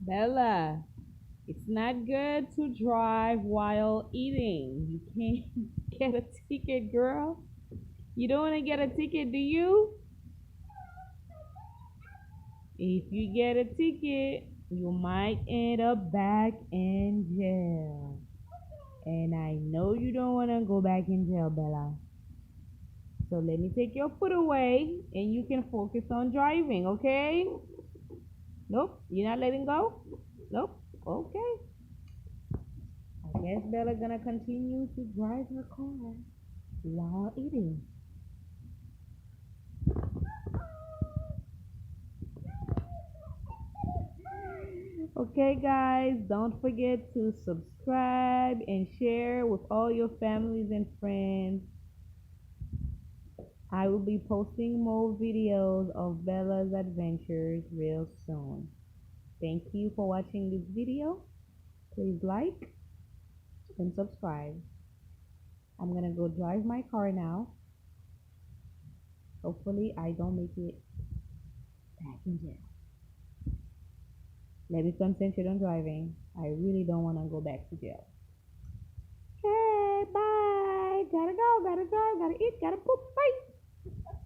Bella, it's not good to drive while eating. You can't get a ticket, girl. You don't want to get a ticket, do you? If you get a ticket, you might end up back in jail. And I know you don't want to go back in jail, Bella. So let me take your foot away and you can focus on driving, okay? Nope, you're not letting go? Nope, okay. I guess Bella gonna continue to drive her car while eating. Okay, guys, don't forget to subscribe and share with all your families and friends. I will be posting more videos of Bella's adventures real soon. Thank you for watching this video. Please like and subscribe. I'm gonna go drive my car now. Hopefully, I don't make it back in jail. Let me concentrate on driving. I really don't want to go back to jail. Okay, bye. Gotta go, gotta drive, gotta eat, gotta poop. Bye.